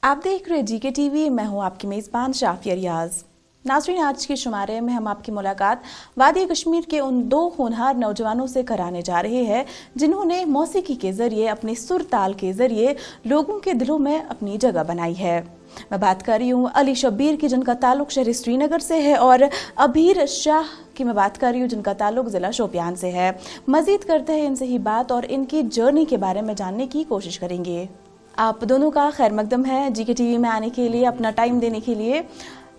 आप देख रहे जीके टीवी। मैं हूं आपकी मेज़बान शाफिया रियाज। नाज़रीन, आज के शुमारे में हम आपकी मुलाकात वादी कश्मीर के उन दो होनहार नौजवानों से कराने जा रहे हैं जिन्होंने मौसीकी के ज़रिए, अपने सुर ताल के ज़रिए लोगों के दिलों में अपनी जगह बनाई है। मैं बात कर रही हूँ अली शब्बीर की, जिनका ताल्लुक शहर श्रीनगर से है, और अबीर शाह की मैं बात कर रही हूँ, जिनका ताल्लुक ज़िला शोपियान से है। मज़ीद करते हैं इनसे ही बात और इनकी जर्नी के बारे में जानने की कोशिश करेंगे। आप दोनों का खैर मकदम है जीके टीवी में आने के लिए, अपना टाइम देने के लिए।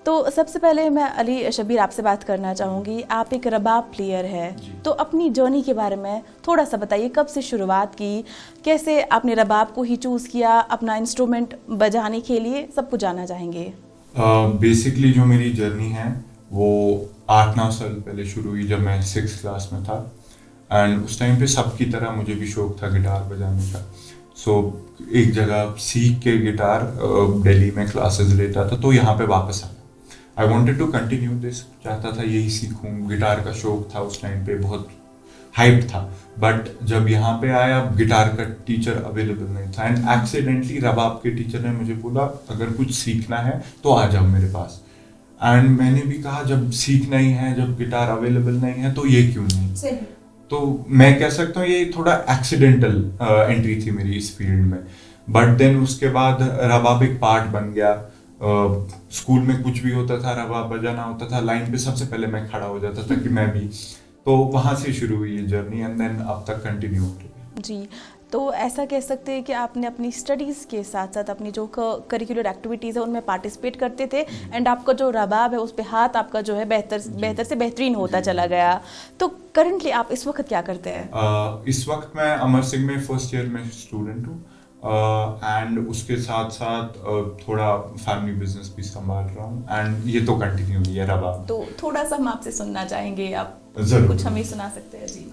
तो सबसे पहले मैं अली शब्बीर आपसे बात करना चाहूँगी। आप एक रबाब प्लेयर है, तो अपनी जर्नी के बारे में थोड़ा सा बताइए। कब से शुरुआत की, कैसे आपने रबाब को ही चूज़ किया अपना इंस्ट्रूमेंट बजाने के लिए, सब कुछ जानना चाहेंगे। बेसिकली जो मेरी जर्नी है वो 8-9 साल पहले शुरू हुई, जब मैं 6th क्लास में था। एंड उस टाइम पे सबकी तरह मुझे भी शौक था गिटार बजाने का। सो एक जगह सीख के गिटार दिल्ली में क्लासेस लेता था, तो यहाँ पे वापस आया। I wanted to continue this, चाहता था यही सीखूं। गिटार का शौक था उस टाइम पे, बहुत हाइप था। बट जब यहाँ पे आया, गिटार का टीचर अवेलेबल नहीं था। एंड एक्सीडेंटली रबाब के टीचर ने मुझे बोला, अगर कुछ सीखना है तो आ जाओ मेरे पास। एंड मैंने भी कहा, जब सीखना ही है, जब गिटार अवेलेबल नहीं है, तो ये क्यों नहीं। सही। तो मैं कह सकता हूँ ये थोड़ा एक्सीडेंटल एंट्री थी मेरी इस फील्ड में। बट देन उसके बाद रबाब एक पार्ट बन गया। स्कूल में कुछ भी होता था, रबाब बजाना होता था, लाइन पे सबसे पहले मैं खड़ा हो जाता था कि मैं भी। तो वहां से शुरू हुई ये जर्नी, एंड देन अब तक कंटिन्यू हो रही है। जी, तो ऐसा कह सकते हैं कि आपने अपनी स्टडीज़ के साथ साथ अपनी जो करिकुलर एक्टिविटीज़ है उनमें पार्टिसिपेट करते थे, एंड आपका जो रबाब है उस पे हाथ आपका जो है बेहतर से बेहतरीन होता चला गया। तो करंटली आप इस वक्त क्या करते हैं? इस वक्त मैं अमर सिंह में फर्स्ट ईयर में स्टूडेंट हूँ। एंड उसके साथ साथ थोड़ा फैमिली बिजनेस भी संभाल रहा हूँ। एंड ये तो कंटिन्यू ही है रबाब। तो थोड़ा सा हम आपसे सुनना चाहेंगे, आप जरूर कुछ हमें सुना सकते हैं जी।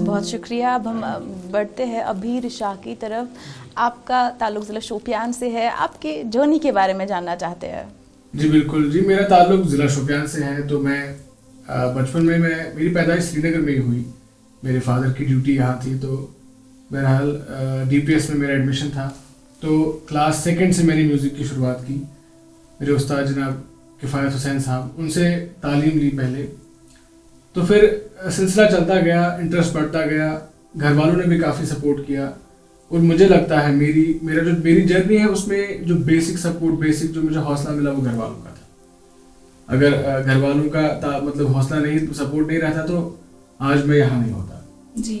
बहुत शुक्रिया। अब हम बढ़ते हैं अबीर शाह की तरफ। आपका ताल्लुक ज़िला शोपियान से है, आपके जर्नी के बारे में जानना चाहते हैं। जी बिल्कुल जी, मेरा ताल्लुक ज़िला शोपियान से है। तो मैं बचपन में मेरी पैदाइश श्रीनगर में ही हुई। मेरे फादर की ड्यूटी यहाँ थी, तो बहरहाल DPS में मेरा एडमिशन था। तो क्लास 2nd से मैंने म्यूज़िक की शुरुआत की। मेरे उस्ताद जनाब किफ़ायत हुसैन साहब, उनसे तालीम ली पहले। तो फिर सिलसिला चलता गया, इंटरेस्ट बढ़ता गया। घर वालों ने भी काफ़ी सपोर्ट किया, और मुझे लगता है मेरी जर्नी है उसमें जो बेसिक सपोर्ट, बेसिक जो मुझे हौसला मिला वो घर वालों का था। अगर घर वालों का मतलब हौसला नहीं, सपोर्ट नहीं रहता, तो आज मैं यहाँ नहीं होता जी।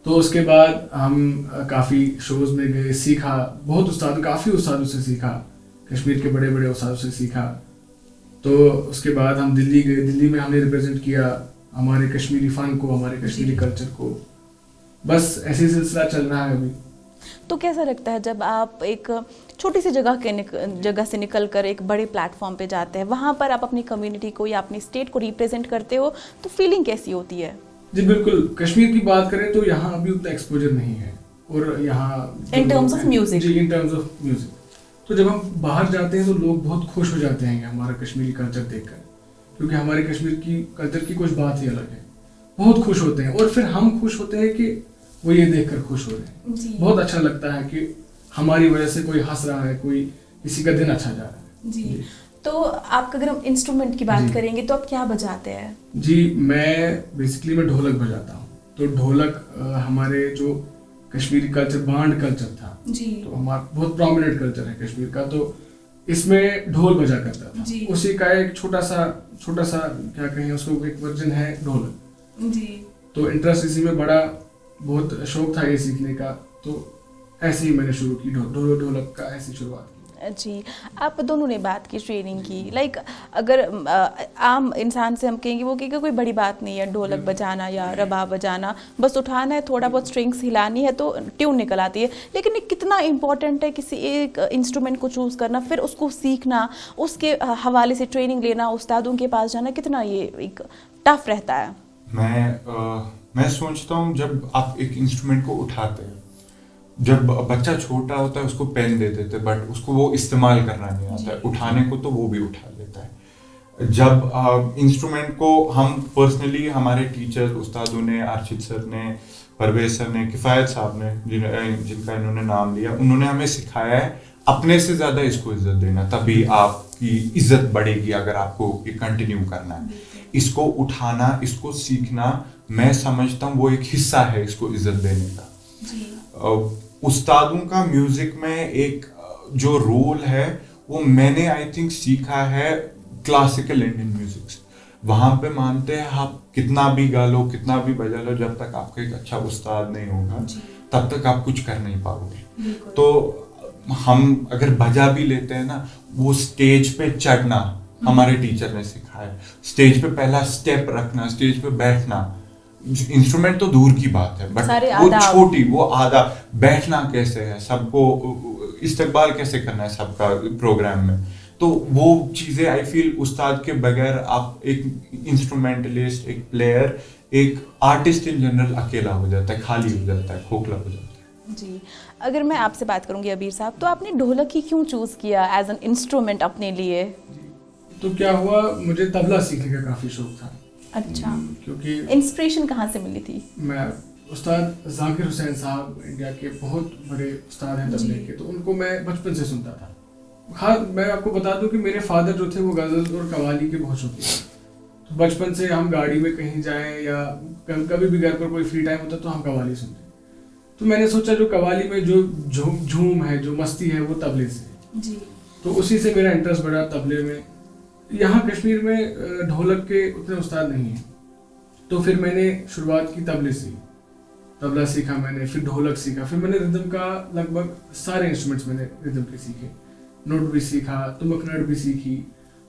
तो उसके बाद हम काफ़ी शोज़ में गए, सीखा, काफ़ी उस्तादों से सीखा, कश्मीर के बड़े बड़े उस्तादों से सीखा। तो उसके बाद हम दिल्ली गए। दिल्ली में हमने रिप्रेजेंट किया हमारे कश्मीरी फ़न को, हमारे कश्मीरी कल्चर को। बस ऐसे सिलसिला चल रहा है अभी। तो कैसा लगता है जब आप एक छोटी सी जगह से निकल कर एक बड़े प्लेटफॉर्म पे जाते हैं, वहाँ पर आप अपनी कम्युनिटी को या अपनी स्टेट को रिप्रेजेंट करते हो, तो फीलिंग कैसी होती है? जी बिल्कुल, कश्मीर की बात करें तो यहाँ अभी उतना एक्सपोजर नहीं है। और यहाँ इन टर्म्स ऑफ म्यूजिक, जी इन टर्म्स ऑफ म्यूजिक, तो जब हम बाहर जाते हैं तो लोग बहुत खुश हो जाते हैं हमारा कश्मीरी कल्चर देखकर, क्योंकि हमारे कश्मीर की कल्चर की कुछ बात ही अलग है। बहुत खुश होते हैं, और फिर हम खुश होते हैं कि वो ये देखकर खुश हो रहे हैं। बहुत अच्छा लगता है कि हमारी वजह से कोई हंस रहा है, कोई किसी का दिन अच्छा जा रहा है। जी। तो आप अगर हम इंस्ट्रूमेंट की बात करेंगे तो आप क्या बजाते हैं? जी, मैं ढोलक बजाता हूँ। तो ढोलक हमारे जो कश्मीरी कल्चर, बांड कल्चर था, जी, तो हमारा बहुत प्रोमिनेंट कल्चर है कश्मीर का। तो इसमें ढोल बजा करता था। जी। उसी का एक छोटा सा क्या कहें उसको, एक वर्जन है ढोलक। जी। तो इंटरेस्ट इसी में बड़ा, बहुत शौक था ये सीखने का, तो ऐसे ही मैंने शुरू की ढोलक का ऐसी शुरुआत की। जी, आप दोनों ने बात की ट्रेनिंग की, लाइक अगर आम इंसान से हम कहेंगे, वो कहेगा कोई बड़ी बात नहीं है ढोलक बजाना या रबाब बजाना, बस उठाना है, थोड़ा बहुत स्ट्रिंग्स हिलानी है तो ट्यून निकल आती है। लेकिन ये कितना इम्पोर्टेंट है किसी एक इंस्ट्रूमेंट को चूज़ करना, फिर उसको सीखना, उसके हवाले से ट्रेनिंग लेना, उस्तादों के पास जाना, कितना ये एक टफ रहता है। मैं सोचता हूँ जब आप एक इंस्ट्रूमेंट को उठाते हैं, जब बच्चा छोटा होता है उसको पेन दे देते, बट उसको वो इस्तेमाल करना नहीं आता है, उठाने को तो वो भी उठा लेता है। जब इंस्ट्रूमेंट को हम पर्सनली, हमारे टीचर उस्तादों ने, अर्शिद सर ने, परवेज सर ने, किफ़ायत साहब ने, जिनका इन्होंने नाम लिया, उन्होंने हमें सिखाया है अपने से ज़्यादा इसको इज्जत देना, तभी आपकी इज्जत बढ़ेगी अगर आपको ये कंटिन्यू करना है। इसको उठाना, इसको सीखना, मैं समझता हूँ वो एक हिस्सा है इसको इज्जत देने का। उस्तादों का म्यूजिक में एक जो रोल है वो मैंने आई थिंक सीखा है क्लासिकल इंडियन म्यूजिक से। वहाँ पे मानते हैं आप कितना भी गा लो, कितना भी बजा लो, जब तक आपका एक अच्छा उस्ताद नहीं होगा तब तक आप कुछ कर नहीं पाओगे। तो हम अगर बजा भी लेते हैं ना, वो स्टेज पे चढ़ना हमारे टीचर ने सिखाया है, स्टेज पे पहला स्टेप रखना, स्टेज पे बैठना, इंस्ट्रूमेंट तो दूर की बात है, बट वो छोटी, वो आधा बैठना कैसे है, सबको इस्तेकबाल कैसे करना है सबका प्रोग्राम में, तो वो चीजें आई फील उस्ताद के बगैर आप एक इंस्ट्रूमेंटलिस्ट, एक प्लेयर, एक आर्टिस्ट इन जनरल अकेला हो जाता है, खाली हो जाता है, खोखला हो जाता है। जी, अगर मैं आपसे बात करूंगी अबीर साहब, तो आपने ढोलक ही क्यों चूज किया एज एन इंस्ट्रूमेंट अपने लिए? तो क्या हुआ, मुझे तबला सीखने का काफी शौक था। अच्छा, क्योंकि इंस्पिरेशन कहाँ से मिली थी? मैं उस्ताद जाकिर हुसैन साहब इंडिया के बहुत बड़े उस्ताद हैं तबले के, तो उनको मैं बचपन से सुनता था। हाँ, मैं आपको बता दूं कि मेरे फादर जो थे वो गज़ल और कवाली के बहुत शौकीन थे। तो बचपन से हम गाड़ी में कहीं जाएं या कभी भी घर पर कोई फ्री टाइम होता तो हम कवाली सुनते। तो मैंने सोचा जो कवाली में जो झूम है, जो मस्ती है, वो तबले से है। जी। तो उसी से मेरा इंटरेस्ट बढ़ा तबले में। यहाँ कश्मीर में ढोलक के उतने उस्ताद नहीं हैं, तो फिर मैंने शुरुआत की तबले से। तबला सीखा मैंने, फिर ढोलक सीखा, फिर मैंने रिदम का लगभग सारे इंस्ट्रूमेंट्स मैंने रिदम के सीखे। नोट भी सीखा, तुमकनड़ भी सीखी।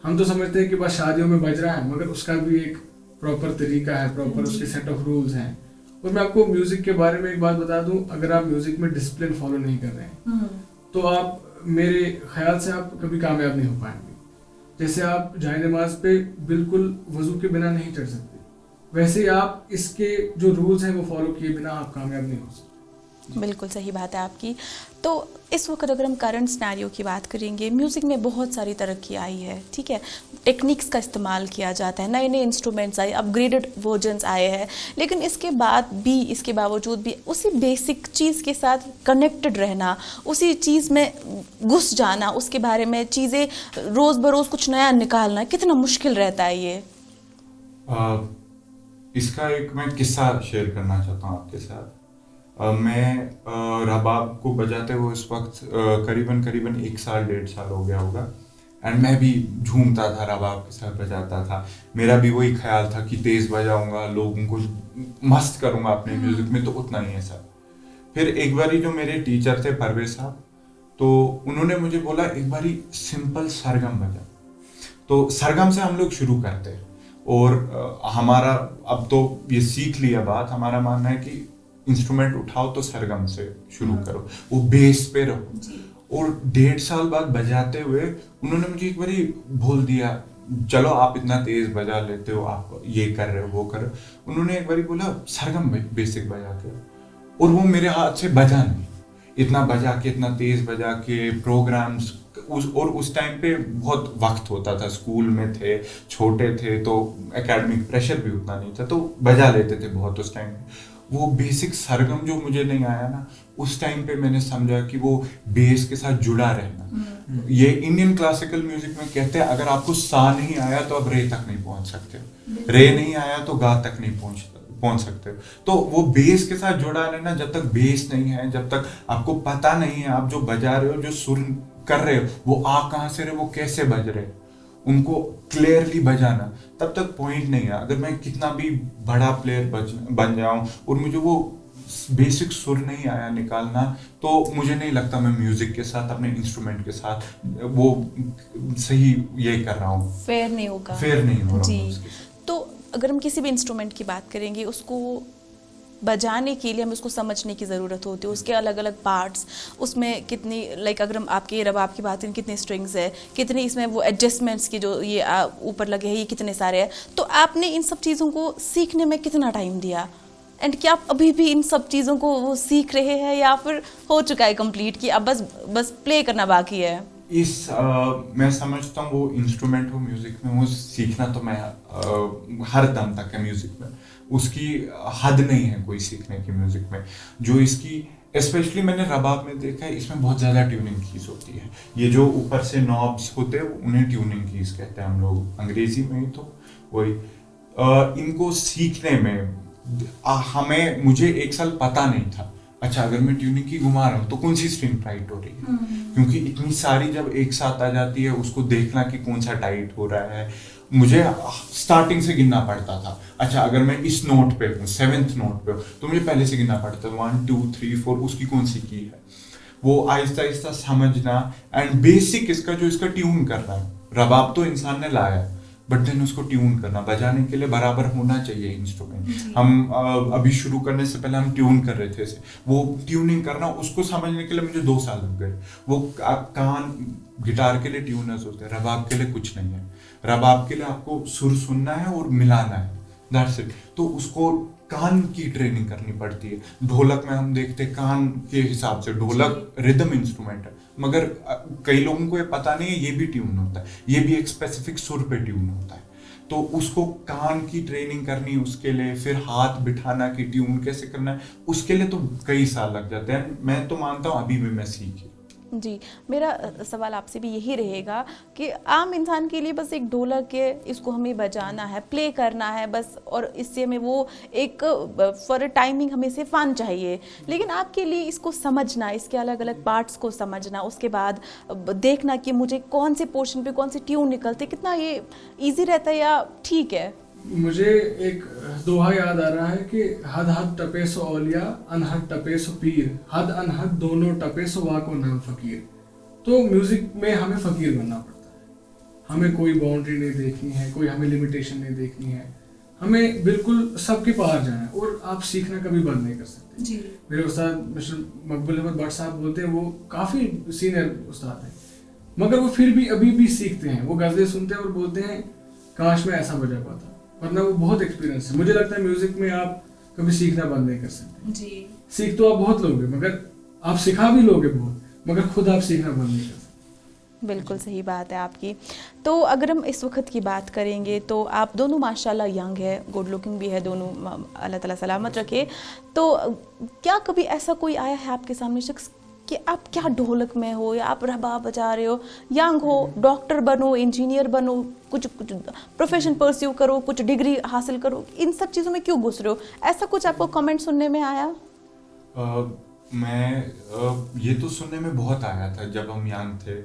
हम तो समझते हैं कि बस शादियों में बज रहा है, मगर उसका भी एक प्रॉपर तरीका है, प्रॉपर उसके सेट ऑफ रूल्स हैं। और मैं आपको म्यूजिक के बारे में एक बात बता दूं, अगर आप म्यूजिक में डिसिप्लिन फॉलो नहीं कर रहे हैं तो आप, मेरे ख्याल से आप कभी कामयाब नहीं हो पाएंगे। जैसे आप जाए नमाज पे बिल्कुल वजू के बिना नहीं चढ़ सकते, वैसे ही आप इसके जो रूल्स हैं वो फॉलो किए बिना आप कामयाब नहीं हो सकते। बिल्कुल सही बात है आपकी। तो इस वक्त अगर हम करंट सिनेरियो की बात करेंगे, म्यूज़िक में बहुत सारी तरक्की आई है, ठीक है, टेक्निक्स का इस्तेमाल किया जाता है, नए नए इंस्ट्रूमेंट्स आए, अपग्रेडेड वर्जन्स आए हैं, लेकिन इसके बावजूद भी उसी बेसिक चीज़ के साथ कनेक्टेड रहना, उसी चीज़ में घुस जाना, उसके बारे में चीज़ें रोज़ बरोज़ कुछ नया निकालना कितना मुश्किल रहता है ये। इसका एक मैं किस्सा शेयर करना चाहता हूँ आपके साथ। मैं रबाब को बजाते हुए उस वक्त करीबन 1 साल 1.5 साल हो गया होगा, एंड मैं भी झूमता था, रबाब के साथ बजाता था। मेरा भी वही ख्याल था कि तेज़ बजाऊंगा, लोगों को मस्त करूंगा अपने म्यूजिक में, तो उतना ही है सब। फिर एक बारी जो मेरे टीचर थे परवेज साहब, तो उन्होंने मुझे बोला एक बारी सिंपल सरगम बजा। तो सरगम से हम लोग शुरू करते हैं, और हमारा अब तो ये सीख लिया बात, हमारा मानना है कि इंस्ट्रूमेंट उठाओ तो सरगम से शुरू करो, वो बेस पे रहो। और 1.5 साल बाद बजाते हुए उन्होंने मुझे एक बारी बोल दिया, चलो आप इतना तेज बजा लेते हो, आप ये कर रहे हो, वो कर रहे हो। उन्होंने एक बारी बोला सरगम बेसिक बजा के, और वो मेरे हाथ से बजा नहीं, इतना बजा के, इतना तेज बजा के प्रोग्राम्स। उस टाइम पे बहुत वक्त होता था, स्कूल में थे, छोटे थे, तो एकेडमिक प्रेशर भी उतना नहीं था, तो बजा लेते थे बहुत उस टाइम पे। वो बेसिक सरगम जो मुझे नहीं आया ना, उस टाइम पे मैंने समझा कि वो बेस के साथ जुड़ा रहना। ये इंडियन क्लासिकल म्यूजिक में कहते हैं अगर आपको सा नहीं आया तो आप रे तक नहीं पहुंच सकते, रे नहीं आया तो गा तक नहीं पहुंच सकते। तो वो बेस के साथ जुड़ा रहना, जब तक बेस नहीं है, जब तक आपको पता नहीं है आप जो बजा रहे हो, जो सुर कर रहे हो वो आ कहाँ से रहे, वो कैसे बज रहे, उनको क्लियरली बजाना, तब तक पॉइंट नहीं है। अगर मैं कितना भी बड़ा प्लेयर बन जाऊं और मुझे वो बेसिक सुर नहीं आया निकालना, तो मुझे नहीं लगता मैं म्यूजिक के साथ, अपने इंस्ट्रूमेंट के साथ वो सही ये कर रहा हूँ, फेयर नहीं होगा, फेयर नहीं हो रहा जी। हूँ उसके साथ। तो अगर हम किसी भी इंस्ट्रूमेंट की बात करेंगे, उसको बजाने के लिए हमें उसको समझने की ज़रूरत होती है, उसके अलग अलग पार्ट्स, उसमें कितनी अगर हम आपके रबाब की बात करें, कितने स्ट्रिंग्स है, कितने इसमें वो एडजस्टमेंट्स की जो ये ऊपर लगे हैं, ये कितने सारे हैं। तो आपने इन सब चीज़ों को सीखने में कितना टाइम दिया, एंड क्या आप अभी भी इन सब चीज़ों को वो सीख रहे हैं या फिर हो चुका है कंप्लीट कि अब बस प्ले करना बाकी है? मैं समझता हूँ वो इंस्ट्रूमेंट हो म्यूजिक में, वो सीखना तो मैं हर दम तक है म्यूजिक में, उसकी हद नहीं है कोई सीखने की म्यूजिक में। जो इसकी स्पेशली मैंने रबाब में देखा है, इसमें बहुत ज़्यादा ट्यूनिंग कीज होती है। ये जो ऊपर से नॉब्स होते हैं उन्हें ट्यूनिंग कीज कहते हैं हम लोग अंग्रेजी में ही, तो वही इनको सीखने में मुझे एक साल पता नहीं था, अच्छा अगर मैं ट्यूनिंग की घुमा रहा हूँ तो कौन सी स्ट्रिंग टाइट हो रही है, क्योंकि इतनी सारी जब एक साथ आ जाती है उसको देखना कि कौन सा टाइट हो रहा है, मुझे स्टार्टिंग से गिनना पड़ता था। अच्छा अगर मैं इस नोट पे हूँ, 7th नोट पे हूँ, तो मुझे पहले से गिनना पड़ता है 1 2 3 4 उसकी कौन सी की है, वो आहिस्ता आहिस्ता समझना। एंड बेसिक इसका ट्यून करना है, रबाब तो इंसान ने लाया, बट देन उसको ट्यून करना, बजाने के लिए बराबर होना चाहिए इंस्ट्रूमेंट। हम अभी शुरू करने से पहले हम ट्यून कर रहे थे, वो ट्यूनिंग करना, उसको समझने के लिए मुझे 2 साल लग गए। वो कान गिटार के लिए ट्यूनर्स होते हैं, रबाब के लिए कुछ नहीं है। रबाब के लिए आपको सुर सुनना है और मिलाना है, दैट्स इट। तो उसको कान की ट्रेनिंग करनी पड़ती है। ढोलक में हम देखते हैं कान के हिसाब से, ढोलक रिदम इंस्ट्रूमेंट है, मगर कई लोगों को ये पता नहीं है ये भी ट्यून होता है, ये भी एक स्पेसिफिक सुर पे ट्यून होता है। तो उसको कान की ट्रेनिंग करनी, उसके लिए फिर हाथ बिठाना कि ट्यून कैसे करना है, उसके लिए तो कई साल लग जाते हैं। मैं तो मानता हूँ अभी भी मैं सीखी। जी, मेरा सवाल आपसे भी यही रहेगा कि आम इंसान के लिए बस एक ढोलक है, इसको हमें बजाना है, प्ले करना है बस, और इससे हमें वो एक फॉर टाइमिंग हमें से फन चाहिए। लेकिन आपके लिए इसको समझना, इसके अलग अलग पार्ट्स को समझना, उसके बाद देखना कि मुझे कौन से पोर्शन पे कौन से ट्यून निकलते, कितना ये इजी रहता है या ठीक है? मुझे एक दोहा याद आ रहा है कि हद हद टपे सो औलिया, अनहद टपे सो पीर, हद अनहद दोनों टपे सो वाको नाम फकीर। तो म्यूजिक में हमें फकीर बनना पड़ता है, हमें कोई बाउंड्री नहीं देखनी है, कोई हमें लिमिटेशन नहीं देखनी है, हमें बिल्कुल सबके पार जाना है, और आप सीखना कभी बंद नहीं कर सकते। जी। मेरे उस्ताद मिस्टर मकबूल अहमद भट्ट साहब बोलते हैं, वो काफ़ी सीनियर उस्ताद हैं, मगर वो फिर भी अभी भी सीखते हैं। वो गज़लें सुनते हैं और बोलते हैं काश मैं ऐसा बजा पाता, वरना वो बहुत एक्सपीरियंस है। मुझे लगता है म्यूजिक में आप कभी सीखना बंद नहीं कर सकते। जी। सीख तो आप बहुत लोगे, मगर आप सिखा भी लोगे बहुत, मगर खुद आप सीखना बंद नहीं कर सकते। बिल्कुल सही बात है आपकी। तो अगर हम इस वक्त की बात करेंगे तो आप दोनों माशाल्लाह यंग है, गुड लुकिंग भी है दोनों, अल्लाह ताला सलामत रखे। तो क्या कभी ऐसा कोई आया है आपके सामने शख्स कि आप क्या ढोलक में हो या आप रबाब बजा रहे हो, यंग हो, डॉक्टर बनो, इंजीनियर बनो, कुछ प्रोफेशन परस्यू करो, कुछ डिग्री हासिल करो, इन सब चीज़ों में क्यों घुस रहे हो? ऐसा कुछ आपको कमेंट सुनने में आया? ये तो सुनने में बहुत आया था जब हम यंग थे,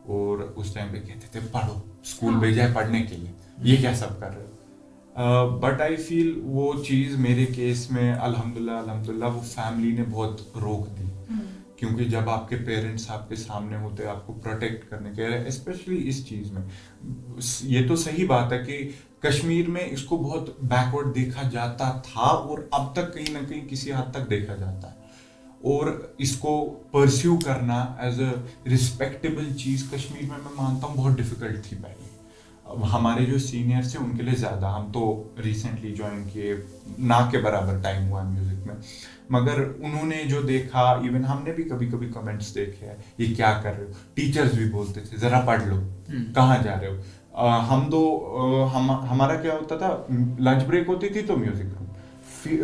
और उस टाइम पे कहते थे पढ़ो, स्कूल भेजा है पढ़ने के लिए, ये क्या सब कर रहे हो। बट आई फील वो चीज़ मेरे केस में अल्हम्दुलिल्लाह वो फैमिली ने बहुत रोक दी, क्योंकि जब आपके पेरेंट्स आपके सामने होते हैं आपको प्रोटेक्ट करने के लिए, स्पेशली इस चीज़ में, ये तो सही बात है कि कश्मीर में इसको बहुत बैकवर्ड देखा जाता था, और अब तक कहीं ना कहीं किसी हद तक देखा जाता है, और इसको परस्यू करना एज अ रिस्पेक्टेबल चीज़ कश्मीर में मैं मानता हूँ बहुत डिफिकल्ट थी पहले। अब हमारे जो सीनियर्स थे उनके लिए ज़्यादा, हम तो रिसेंटली ज्वाइन किए, ना के बराबर टाइम हुआ है म्यूज़िक में, मगर उन्होंने जो देखा, इवन हमने भी कभी कभी कमेंट्स देखे हैं, ये क्या कर रहे हो, टीचर्स भी बोलते थे ज़रा पढ़ लो, कहाँ जा रहे हो। हमारा क्या होता था, लंच ब्रेक होती थी तो म्यूज़िक रूम,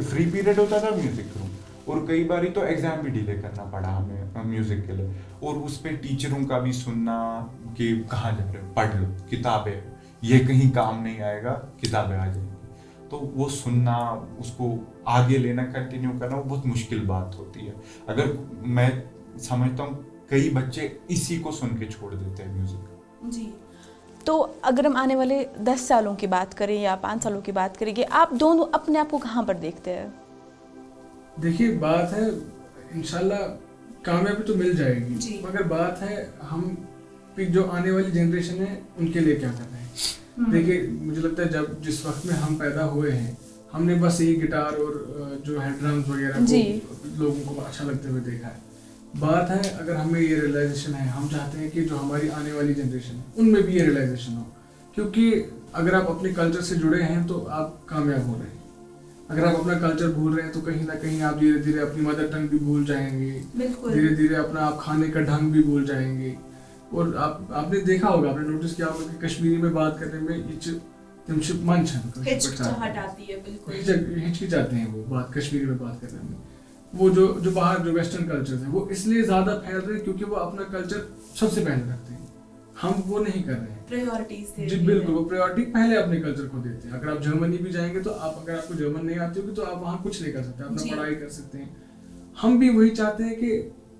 फ्री पीरियड होता था म्यूज़िक रूम, और कई बार तो एग्ज़ाम भी डिले करना पड़ा हमें म्यूज़िक के लिए, और उस पर टीचरों का भी सुनना कि कहाँ जा रहे हो, पढ़ लो, किताबें, ये कहीं काम नहीं आएगा, किताबें आ जाएंगी। तो वो सुनना, उसको आगे लेना, कंटिन्यू करना, वो बहुत मुश्किल बात होती है। अगर मैं समझता हूँ कई बच्चे इसी को सुन के छोड़ देते हैं म्यूजिक। जी। तो अगर हम आने वाले 10 सालों की बात करें या 5 सालों की बात करेंगे, आप दोनों अपने आप को कहाँ पर देखते हैं? देखिए, बात है इंशाल्लाह कामयाबी तो मिल जाएगी, मगर बात है हम जो आने वाली जनरेशन है उनके लिए क्या कर रहे हैं। देखिए, मुझे लगता है जब जिस वक्त में हम पैदा हुए हैं, हमने बस यही गिटार और जो है ड्रम्स वगैरह को लोगों को अच्छा लगते हुए देखा है। बात है अगर हमें ये रियलाइजेशन है, हम चाहते हैं कि जो हमारी आने वाली जनरेशन है उनमें भी ये रियलाइजेशन हो, क्योंकि अगर आप अपने कल्चर से जुड़े हैं तो आप कामयाब हो रहे हैं। अगर आप अपना कल्चर भूल रहे हैं तो कहीं ना कहीं आप धीरे धीरे अपनी मदर टंग भी भूल जाएंगे, धीरे धीरे अपना आप खाने का ढंग भी भूल जाएंगे। और आपने देखा होगा, आपने नोटिस किया होगा कि कश्मीरी में बात करने में हिचकिचाते हैं वो बात कश्मीरी में बात करने में। वो जो बाहर जो वेस्टर्न कल्चर है वो इसलिए ज्यादा फैल रहे हैं क्योंकि वो अपना कल्चर सबसे पहले रखते हैं, हम वो नहीं कर रहे हैं। प्रायोरिटीज जी बिल्कुल, वो प्रायोरिटी पहले अपने कल्चर को देते हैं। अगर आप जर्मनी भी जाएंगे तो आप, अगर आपको जर्मन नहीं आती होगी तो आप वहाँ कुछ नहीं कर सकते, अपना पढ़ाई कर सकते हैं। हम भी वही चाहते हैं कि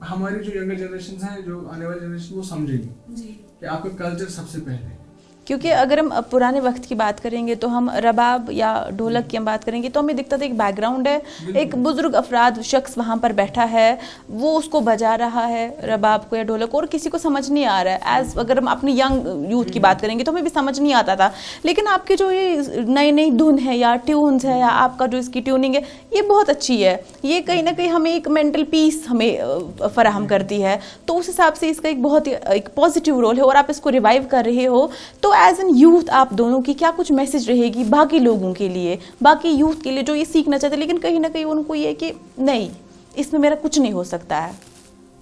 हमारी जो यंगर जनरेशन है, जो आने वाली जनरेशन, वो समझेगी कि आपका कल्चर सबसे पहले है। क्योंकि अगर हम पुराने वक्त की बात करेंगे तो हम रबाब या ढोलक की हम बात करेंगे तो हमें दिखता था एक बैकग्राउंड है, एक बुजुर्ग अफराद शख्स वहाँ पर बैठा है, वो उसको बजा रहा है रबाब को या ढोलक को, और किसी को समझ नहीं आ रहा है। एज अगर हम अपनी यंग यूथ की बात करेंगे तो हमें भी समझ नहीं आता था। लेकिन आपके जो ये नई नई धुन है या ट्यून्स है या आपका जो इसकी ट्यूनिंग है, ये बहुत अच्छी है। ये कहीं ना कहीं हमें एक मेंटल पीस हमें फराहम करती है। तो उस हिसाब से इसका एक बहुत ही एक पॉजिटिव रोल है और आप इसको रिवाइव कर रहे हो। तो एज एन यूथ आप दोनों की क्या कुछ मैसेज रहेगी बाकी लोगों के लिए, बाकी यूथ के लिए जो ये सीखना चाहते हैं लेकिन कहीं ना कहीं उनको ये कि नहीं, इसमें मेरा कुछ नहीं हो सकता है?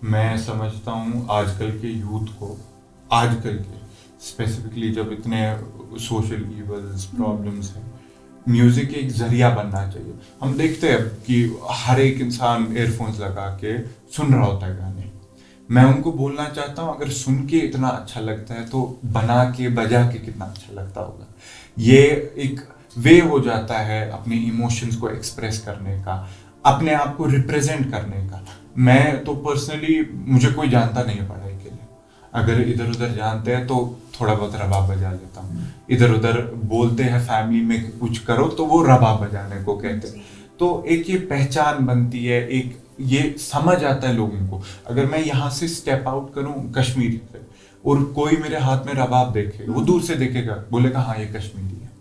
मैं समझता हूँ आजकल के यूथ को, आजकल के स्पेसिफिकली जब इतने सोशल इवल्स प्रॉब्लम्स हैं, म्यूजिक एक जरिया बनना चाहिए। हम देखते हैं कि हर एक इंसान एयरफोन्स लगा के सुन रहा होता है गाने। मैं उनको बोलना चाहता हूँ, अगर सुन के इतना अच्छा लगता है तो बना के बजा के कितना अच्छा लगता होगा। ये एक वे हो जाता है अपने इमोशंस को एक्सप्रेस करने का, अपने आप को रिप्रेजेंट करने का। मैं तो पर्सनली, मुझे कोई जानता नहीं है पढ़ाई के लिए, अगर इधर उधर जानते हैं तो थोड़ा बहुत रबाब बजा लेता हूँ। इधर उधर बोलते हैं फैमिली में कुछ करो तो वो रबाब बजाने को कहते हैं। तो एक ये पहचान बनती है, एक ये समझ आता है लोगों को। अगर मैं यहाँ से स्टेप आउट करूँ कश्मीरी से और कोई मेरे हाथ में रबाब देखे, वो दूर से देखेगा, बोलेगा हाँ ये कश्मीरी है।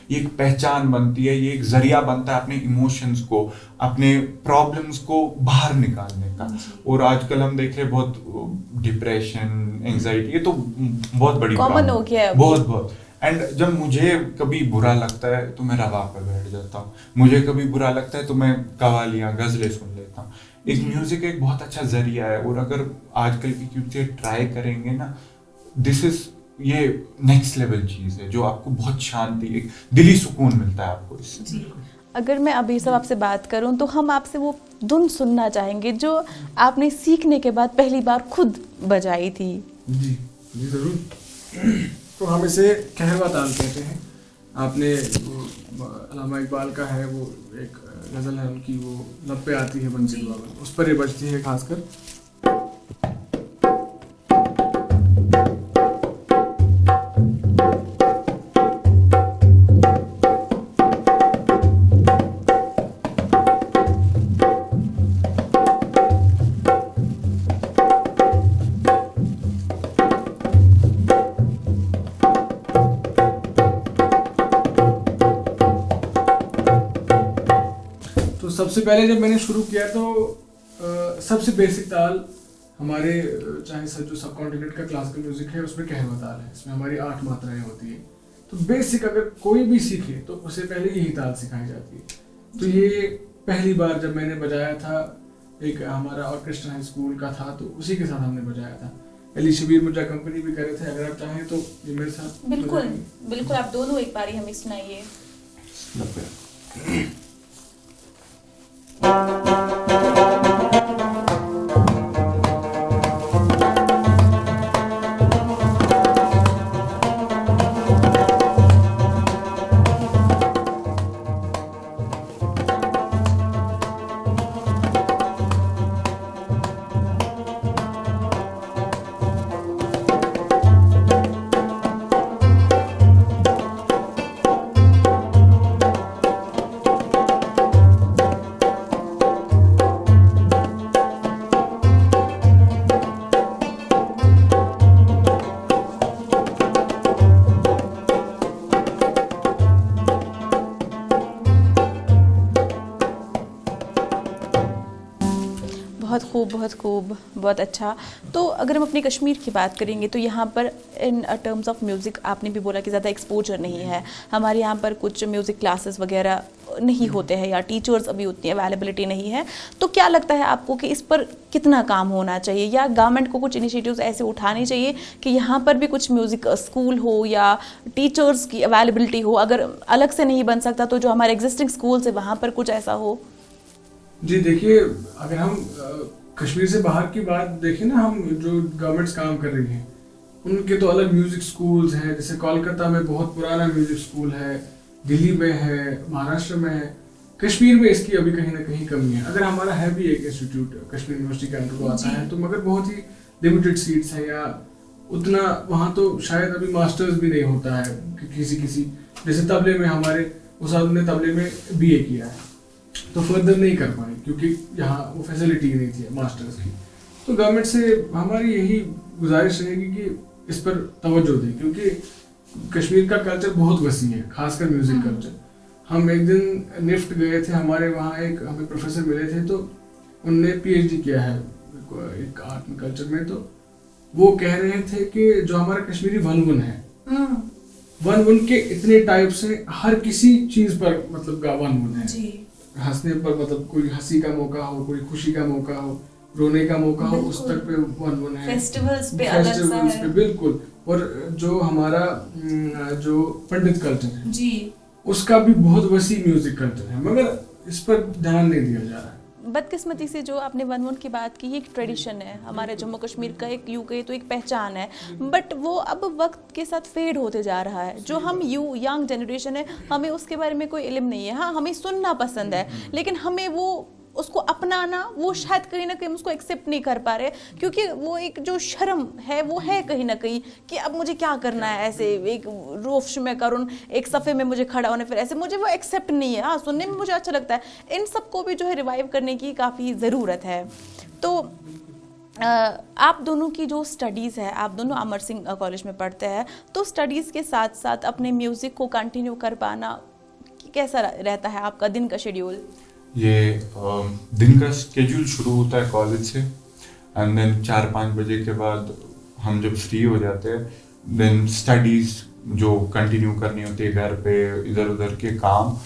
ये एक पहचान बनती है, ये एक जरिया बनता है अपने इमोशंस को, अपने प्रॉब्लम्स को बाहर निकालने का। और आजकल हम देख रहे हैं बहुत डिप्रेशन, एंजाइटी, ये तो बहुत बड़ी कॉमन हो गया है, बहुत। एंड जब मुझे कभी बुरा लगता है तो मैं रबाब पर बैठ जाता हूँ, मुझे कभी बुरा लगता है तो मैं कवालियाँ, गजलें सुन लेता हूँ। एक म्यूजिक एक बहुत अच्छा जरिया है। और अगर आजकल की क्योंकि ट्राई करेंगे ना, दिस इज ये नेक्स्ट लेवल चीज है जो आपको बहुत शांति, एक दिली सुकून मिलता है आपको इससे। अगर मैं अभी सब आपसे बात करूं तो हम आपसे वो धुन सुनना चाहेंगे जो आपने सीखने के बाद पहली बार खुद बजाई थी। जी जरूर। तो हम इसे कहरवा ताल कहते हैं। आपने अल्लामा इकबाल का है, वो एक गज़ल है उनकी, वो लब पे आती है बंसी बाबा, उस पर ये बजती है खासकर। सबसे पहले जब मैंने शुरू किया तो सबसे बेसिक ताल हमारे चाहे जो सब कॉन्टिनेंट का क्लासिकल म्यूजिक है उसमें कहरवा ताल है, इसमें हमारी 8 मात्राएं होती है। तो बेसिक अगर कोई भी सीखे तो उससे पहले यही ताल सिखाई जाती है। तो ये पहली बार जब मैंने बजाया था, एक हमारा ऑर्केस्ट्रा हाई स्कूल का था, तो उसी के साथ हमने बजाया था। अली शबीर मुर्जा कंपनी भी कर रहे थे, अगर आप चाहें तो ये मेरे साथ। बिल्कुल आप दोनों एक बारी हमें सुनाइए। बहुत खूब, बहुत खूब, बहुत अच्छा। तो अगर हम अपनी कश्मीर की बात करेंगे तो यहाँ पर इन टर्म्स ऑफ म्यूज़िक आपने भी बोला कि ज़्यादा एक्सपोजर नहीं है। हमारे यहाँ पर कुछ म्यूज़िक क्लासेस वगैरह नहीं होते हैं या टीचर्स अभी उतनी अवेलेबिलिटी नहीं है। तो क्या लगता है आपको कि इस पर कितना काम होना चाहिए, या गवर्नमेंट को कुछ इनिशिएटिव्स ऐसे उठाने चाहिए कि यहाँ पर भी कुछ म्यूज़िक स्कूल हो या टीचर्स की अवेलेबिलिटी हो? अगर अलग से नहीं बन सकता तो जो हमारे एग्जिस्टिंग स्कूल्स है वहाँ पर कुछ ऐसा हो? जी देखिए, अगर हम कश्मीर से बाहर की बात देखें ना, हम जो गवर्नमेंट्स काम कर रही हैं उनके तो अलग म्यूजिक स्कूल्स हैं। जैसे कोलकाता में बहुत पुराना म्यूजिक स्कूल है, दिल्ली में है, महाराष्ट्र में है। कश्मीर में इसकी अभी कहीं ना कहीं कमी है। अगर हमारा है भी एक इंस्टीट्यूट कश्मीर यूनिवर्सिटी के अंडर को आता है, तो मगर बहुत ही लिमिटेड सीट्स हैं, या उतना वहाँ तो शायद अभी मास्टर्स भी नहीं होता है कि किसी जैसे तबले में हमारे उस्ताद ने तबले में बीए किया है तो फर्दर नहीं कर पाए क्योंकि यहाँ वो फैसिलिटी नहीं थी मास्टर्स की। तो गवर्नमेंट से हमारी यही गुजारिश रहेगी कि इस पर तवज्जो दें, क्योंकि कश्मीर का कल्चर बहुत वसी है, खासकर म्यूजिक कल्चर। हम एक दिन निफ्ट गए थे, हमारे वहाँ एक हमें प्रोफेसर मिले थे, तो उनने पीएचडी किया है एक आर्ट एंड कल्चर में। तो वो कह रहे थे कि जो हमारा कश्मीरी वन है, वन के इतने टाइप से हर किसी चीज पर मतलब वन है जी। हंसने पर मतलब कोई हंसी का मौका हो, कोई खुशी का मौका हो, रोने का मौका हो, उस तक पे वन है। फेस्टिवल्स पे बिल्कुल। और जो हमारा जो पंडित कल्चर है जी, उसका भी बहुत वसी म्यूजिक कल्चर है, मगर इस पर ध्यान नहीं दिया जा रहा है। बदकिस्मती से जो आपने वन की बात की, ये एक ट्रेडिशन है हमारे जम्मू कश्मीर का, एक यूं कहे तो एक पहचान है, बट वो अब वक्त के साथ फेड होते जा रहा है। जो हम यंग जनरेशन है, हमें उसके बारे में कोई इल्म नहीं है। हाँ, हमें सुनना पसंद है, लेकिन हमें वो उसको अपनाना, वो शायद कहीं ना कहीं हम उसको एक्सेप्ट नहीं कर पा रहे, क्योंकि वो एक जो शर्म है वो है कहीं ना कहीं कि अब मुझे क्या करना है, ऐसे एक रोफ में करूँ, एक सफ़े में मुझे खड़ा होने, फिर ऐसे मुझे वो एक्सेप्ट नहीं है। हाँ, सुनने में मुझे अच्छा लगता है। इन सब को भी जो है रिवाइव करने की काफ़ी ज़रूरत है। तो आप दोनों की जो स्टडीज़ है, आप दोनों अमर सिंह कॉलेज में पढ़ते हैं, तो स्टडीज़ के साथ साथ अपने म्यूज़िक को कंटिन्यू कर पाना कैसा रहता है आपका दिन का शेड्यूल? ये दिन का स्केड्यूल शुरू होता है कॉलेज से, एंड देन 4-5 बजे के बाद हम जब फ्री हो जाते हैं, देन स्टडीज़ जो कंटिन्यू करनी होती है, घर पे इधर उधर के काम,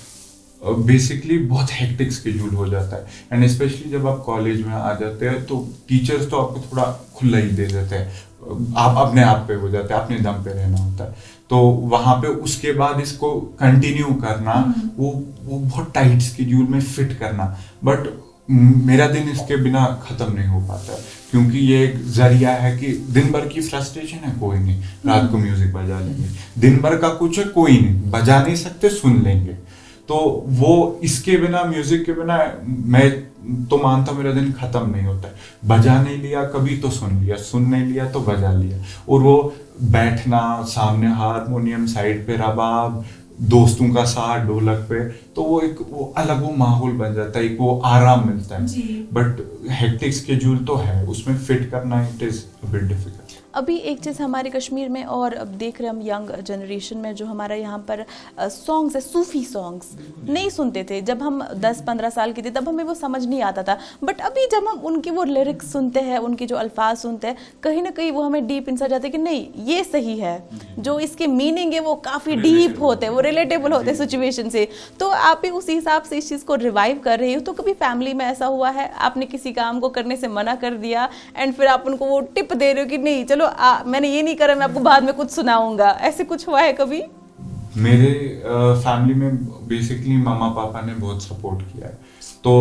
बेसिकली बहुत हेक्टिक स्केड्यूल हो जाता है। एंड स्पेशली जब आप कॉलेज में आ जाते हैं तो टीचर्स तो आपको थोड़ा खुला ही दे देते हैं, आप अपने आप पे हो जाते हैं, अपने दम पे रहना होता है। तो वहाँ पे उसके बाद इसको कंटिन्यू करना, वो बहुत टाइट स्केड्यूल में फिट करना, बट मेरा दिन इसके बिना ख़त्म नहीं हो पाता है, क्योंकि ये एक जरिया है कि दिन भर की फ्रस्ट्रेशन है, कोई नहीं, रात को म्यूजिक बजा लेंगे, दिन भर का कुछ है, कोई नहीं, बजा नहीं सकते, सुन लेंगे। तो वो इसके बिना, म्यूजिक के बिना मैं तो मानता मेरा दिन खत्म नहीं होता है। बजा नहीं लिया कभी तो सुन लिया, सुन नहीं लिया तो बजा लिया। और वो बैठना सामने, हारमोनियम साइड पे, रबाब, दोस्तों का साथ ढोलक पे, तो वो एक वो अलग वो माहौल बन जाता है, एक वो आराम मिलता है। बट हेक्टिक स्केड्यूल तो है, उसमें फिट करना it is a bit difficult. अभी एक चीज़ हमारे कश्मीर में, और अब देख रहे हम यंग जनरेशन में, जो हमारा यहाँ पर सॉन्ग्स है, सूफ़ी सॉन्ग्स नहीं सुनते थे जब हम 10-15 साल के थे, तब हमें वो समझ नहीं आता था। बट अभी जब हम उनके वो लिरिक्स सुनते हैं, उनके जो अल्फाज सुनते हैं, कहीं ना कहीं वो हमें डीप इनसाइड जाते हैं कि नहीं, ये सही है, जो इसके मीनिंग है वो काफ़ी डीप होते हैं, वो रिलेटेबल होते हैं सिचुएशन से। तो आप भी उसी हिसाब से इस चीज़ को रिवाइव कर रही हो। तो कभी फैमिली में ऐसा हुआ है, आपने किसी काम को करने से मना कर दिया एंड फिर आप उनको वो टिप दे रहे हो कि नहीं चलो मैंने ये नहीं करा, मैं आपको बाद में कुछ सुनाऊंगा, ऐसे कुछ हुआ है कभी? मेरे फैमिली में बेसिकली मम्मा पापा ने बहुत सपोर्ट किया है, तो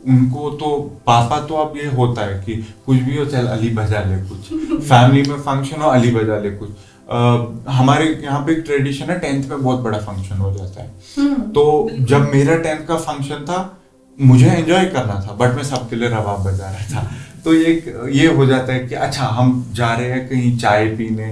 उनको तो पापा तो अब ये होता है कि कुछ भी हो चल अली बजा ले, कुछ फैमिली में फंक्शन हो अली बजा ले कुछ। हमारे यहाँ पे एक ट्रेडिशन है, 10th में बहुत बड़ा फंक्शन हो जाता है। तो जब मेरा 10th का फंक्शन था, मुझे एंजॉय करना था, बट मैं सबके लिए रबाब बजा रहा था। तो ये हो जाता है कि अच्छा हम जा रहे हैं कहीं चाय पीने,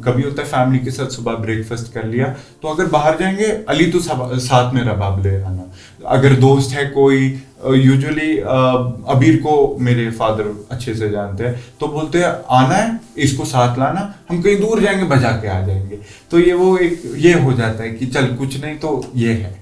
कभी होता है फैमिली के साथ सुबह ब्रेकफास्ट कर लिया, तो अगर बाहर जाएंगे अली तो साथ में रबाब ले आना। अगर दोस्त है कोई, यूजुअली अबीर को मेरे फादर अच्छे से जानते हैं, तो बोलते हैं आना है, इसको साथ लाना, हम कहीं दूर जाएंगे बजा के आ जाएंगे। तो ये वो एक ये हो जाता है कि चल कुछ नहीं तो ये है।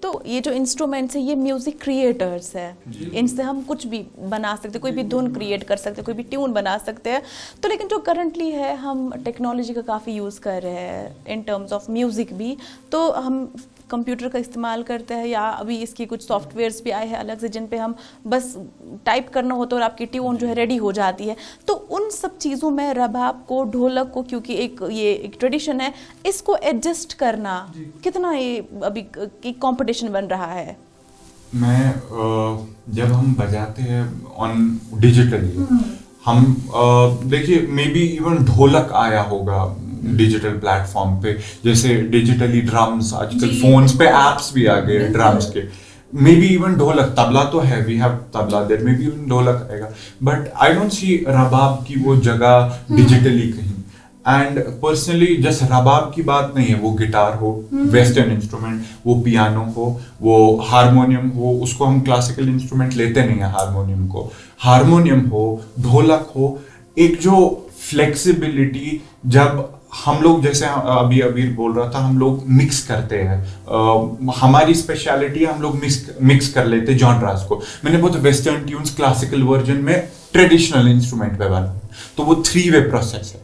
तो ये जो इंस्ट्रूमेंट्स है ये म्यूजिक क्रिएटर्स है, इनसे हम कुछ भी बना सकते, कोई भी धुन क्रिएट कर सकते, कोई भी ट्यून बना सकते हैं। तो लेकिन जो करंटली है हम टेक्नोलॉजी का काफ़ी यूज़ कर रहे हैं इन टर्म्स ऑफ म्यूज़िक भी, तो हम कंप्यूटर का इस्तेमाल करते हैं या अभी इसकी कुछ सॉफ्टवेयर्स भी आए हैं अलग से जिन पे हम बस टाइप करना होता है और आपकी ट्यून जो है रेडी हो जाती है। तो उन सब चीज़ों में रबाब को, ढोलक को, क्योंकि ये एक ट्रेडिशन है, इसको एडजस्ट करना कितना ये अभी एक कंपटीशन बन रहा है? जब हम बजाते हैं ऑन डिजिटली, हम देखिए मे बी इवन ढोलक आया होगा डिजिटल प्लेटफॉर्म पे, जैसे डिजिटली ड्रम्स, आजकल फोन्स पे एप्स भी आ गए ड्रम्स के, मे बी इवन ढोलक, तबला तो है, we have tabla, there may be even dholak आएगा, बट आई डोंट सी रबाब की वो जगह डिजिटली कहीं। एंड पर्सनली जैसे रबाब की बात नहीं है, वो गिटार हो, वेस्टर्न इंस्ट्रूमेंट, वो पियानो हो, वो हारमोनियम हो, उसको हम क्लासिकल इंस्ट्रूमेंट लेते नहीं है हारमोनियम को, हारमोनियम हो, ढोलक हो, एक जो फ्लेक्सिबिलिटी, जब हम लोग जैसे अभी अबीर बोल रहा था, हम लोग मिक्स करते हैं, हमारी स्पेशलिटी है, हम लोग मिक्स कर लेते हैं जॉनरास को। मैंने बहुत वेस्टर्न ट्यून्स क्लासिकल वर्जन में ट्रेडिशनल इंस्ट्रूमेंट पे बना, तो वो 3-वे प्रोसेस है,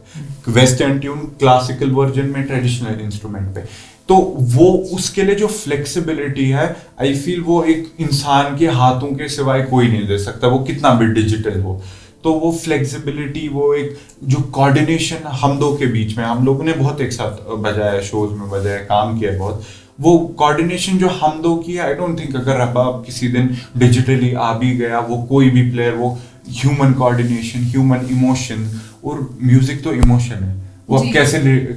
वेस्टर्न ट्यून क्लासिकल वर्जन में ट्रेडिशनल इंस्ट्रूमेंट पे। तो वो उसके लिए जो फ्लेक्सिबिलिटी है, आई फील वो एक इंसान के हाथों के सिवाय कोई नहीं दे सकता, वो कितना भी डिजिटल हो। तो वो फ्लेक्सिबिलिटी, वो एक जो कोऑर्डिनेशन हम दो के बीच में, हम लोगों ने बहुत एक साथ बजाया, शोज में बजाया, काम किया बहुत, वो कोऑर्डिनेशन जो हम दो की है, आई डोंट थिंक अगर रबाब किसी दिन डिजिटली आ भी गया, वो कोई भी प्लेयर, वो ह्यूमन कोऑर्डिनेशन, ह्यूमन इमोशन, और म्यूजिक तो इमोशन है, वो आप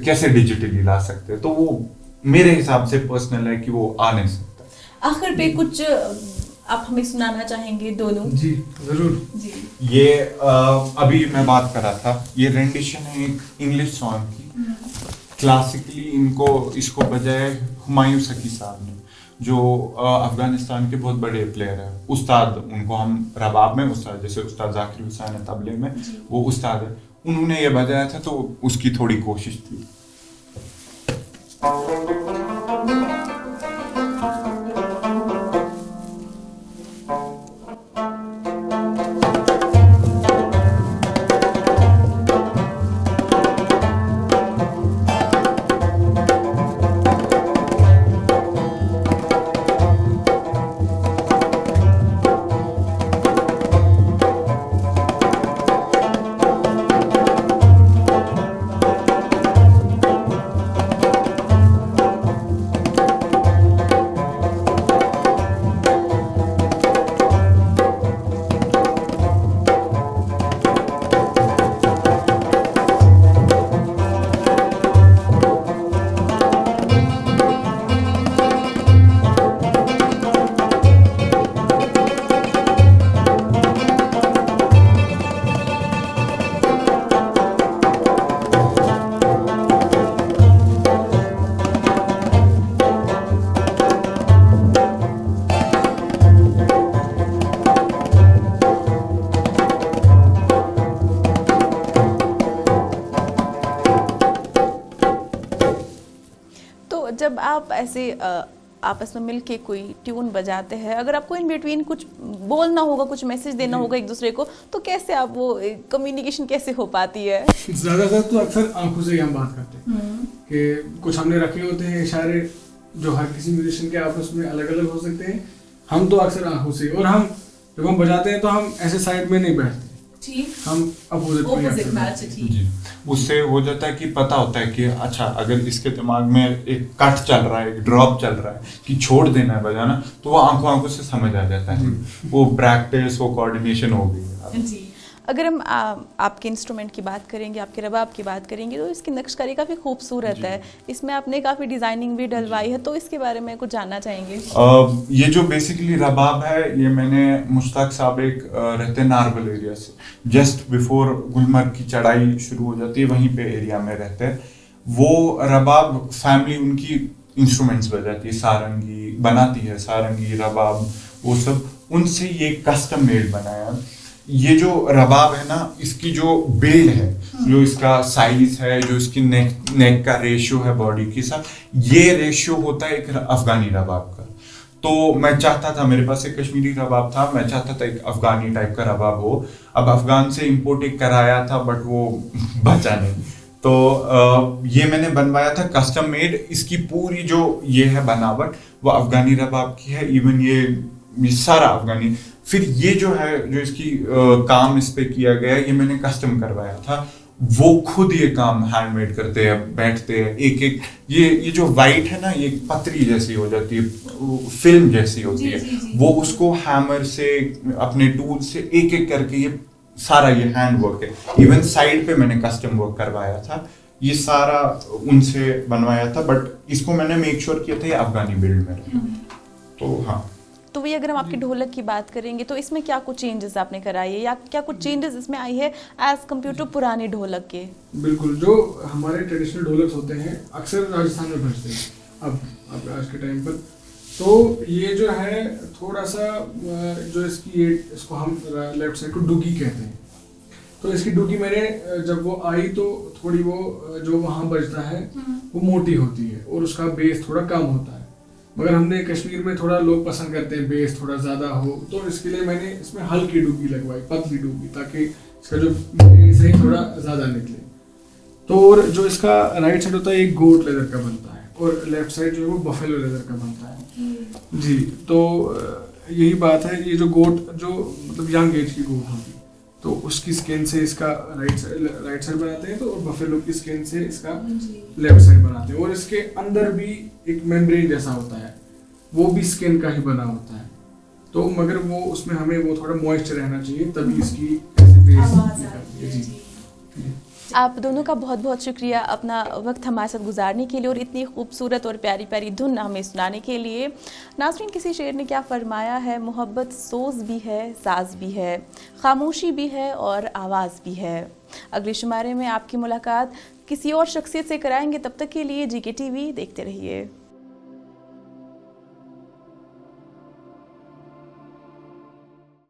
कैसे डिजिटली ला सकते हैं? तो वो मेरे हिसाब से पर्सनल है कि वो आ नहीं सकता। आखिर पे कुछ आप हमें सुनाना चाहेंगे दोनों? जी जरूर जी। ये अभी मैं बात कर रहा था, ये रेंडिशन है एक इंग्लिश सॉन्ग की, क्लासिकली इसको बजाए हुमायूं सकी साहब ने, जो अफगानिस्तान के बहुत बड़े प्लेयर है, उस्ताद, उनको हम रबाब में उस्ताद, जैसे उस्ताद जाकिर हुसैन है तबले में, वो उस्ताद है, उन्होंने ये बजाया था, तो उसकी थोड़ी कोशिश थी। जब आप ऐसे आपस में मिलके कोई ट्यून बजाते हैं, अगर आपको इन बिटवीन कुछ बोलना होगा, कुछ मैसेज देना होगा एक दूसरे को, तो कैसे आप वो कम्युनिकेशन कैसे हो पाती है? ज्यादातर तो अक्सर आंखों से ही हम बात करते हैं कि कुछ हमने रखे होते हैं इशारे जो हर किसी म्यूजिशियन के आपस में अलग अलग हो सकते हैं, हम तो अक्सर आंखों से, और हम जब हम बजाते हैं तो हम ऐसे साइड में नहीं बैठते, हम अपोजिट में जी, उससे हो जाता है कि पता होता है कि अच्छा अगर इसके दिमाग में एक कट चल रहा है, एक ड्रॉप चल रहा है कि छोड़ देना है बजाना, तो वो आंखों से समझ आ जाता है, वो प्रैक्टिस, वो कोऑर्डिनेशन हो गई जी। अगर हम आपके इंस्ट्रूमेंट की बात करेंगे, आपके रबाब की बात करेंगे, तो इसकी नक्शकारी काफ़ी खूबसूरत है, इसमें आपने काफ़ी डिज़ाइनिंग भी डलवाई है, तो इसके बारे में कुछ जानना चाहेंगे? ये जो बेसिकली रबाब है, ये मैंने मुश्ताक साहब एक रहते नारबल एरिया से, जस्ट बिफोर गुलमर्ग की चढ़ाई शुरू हो जाती है, वहीं पे एरिया में रहते हैं। वो रबाब फैमिली उनकी इंस्ट्रूमेंट्स बजाती है, सारंगी बनाती है, सारंगी, रबाब, वो सब उनसे ये कस्टम मेड बनाया। ये जो रबाब है ना, इसकी जो बेल है, जो इसका साइज है, जो इसकी नेक का रेशियो है बॉडी के साथ, ये रेशियो होता है एक अफगानी रबाब का। तो मैं चाहता था, मेरे पास एक कश्मीरी रबाब था, मैं चाहता था एक अफगानी टाइप का रबाब हो। अब अफगान से इम्पोर्ट एक कराया था बट वो बचा नहीं, तो ये मैंने बनवाया था कस्टम मेड। इसकी पूरी जो ये है बनावट वो अफगानी रबाब की है, इवन ये सारा अफगानी। फिर ये जो है, जो इसकी काम इस पे किया गया, ये मैंने कस्टम करवाया था। वो खुद ये काम हैंडमेड करते हैं, बैठते हैं एक एक, ये जो वाइट है ना, ये पतरी जैसी हो जाती है, फिल्म जैसी होती है, वो उसको हैमर से अपने टूल से एक एक करके, ये सारा ये हैंड वर्क है। इवन साइड पे मैंने कस्टम वर्क करवाया था, ये सारा उनसे बनवाया था, बट इसको मैंने मेक श्योर किया था ये अफगानी बिल्ड में रहे। तो हाँ, तो वही अगर हम आपकी ढोलक की बात करेंगे तो इसमें क्या कुछ चेंजेस आपने कराई है, या क्या कुछ चेंजेस इसमें आई है एज कम्पेयर टू पुरानी ढोलक के? बिल्कुल, जो हमारे ट्रेडिशनल ढोलक होते हैं अक्सर राजस्थान में बजते हैं अब आज के टाइम पर। तो ये जो है थोड़ा सा जो इसको हम लेफ्ट साइड को डुगी कहते हैं। तो इसकी डुगी मैंने जब वो आई तो थोड़ी वो जो वहाँ बजता है वो मोटी होती है और उसका बेस थोड़ा कम होता है। मगर हमने कश्मीर में थोड़ा लोग पसंद करते हैं बेस थोड़ा ज़्यादा हो, तो इसके लिए मैंने इसमें हल्की डुगी लगवाई, पतली डुगी, ताकि इसका जो बेस है थोड़ा ज़्यादा निकले। तो और जो इसका राइट साइड होता है ये गोट लेदर का बनता है और लेफ्ट साइड जो है वो बफेलो लेदर का बनता है जी। तो यही बात है, ये जो गोट जो मतलब यंग एज की गोट होगी तो उसकी स्किन से इसका राइट साइड बनाते हैं, तो और बफेलो की स्किन से इसका लेफ्ट साइड बनाते हैं। और इसके अंदर भी एक मेम्ब्रेन जैसा होता है, वो भी स्किन का ही बना होता है। तो मगर वो उसमें हमें वो थोड़ा मॉइस्चर रहना चाहिए, तभी इसकी ऐसी बेस निकलती है जी। आप दोनों का बहुत बहुत शुक्रिया अपना वक्त हमारे साथ गुजारने के लिए और इतनी खूबसूरत और प्यारी प्यारी धुन हमें सुनाने के लिए। नाज़रीन, किसी शेर ने क्या फरमाया है, मोहब्बत सोज भी है, साज भी है, खामोशी भी है और आवाज़ भी है। अगले शुमारे में आपकी मुलाकात किसी और शख्सियत से कराएंगे, तब तक के लिए GK TV देखते रहिए।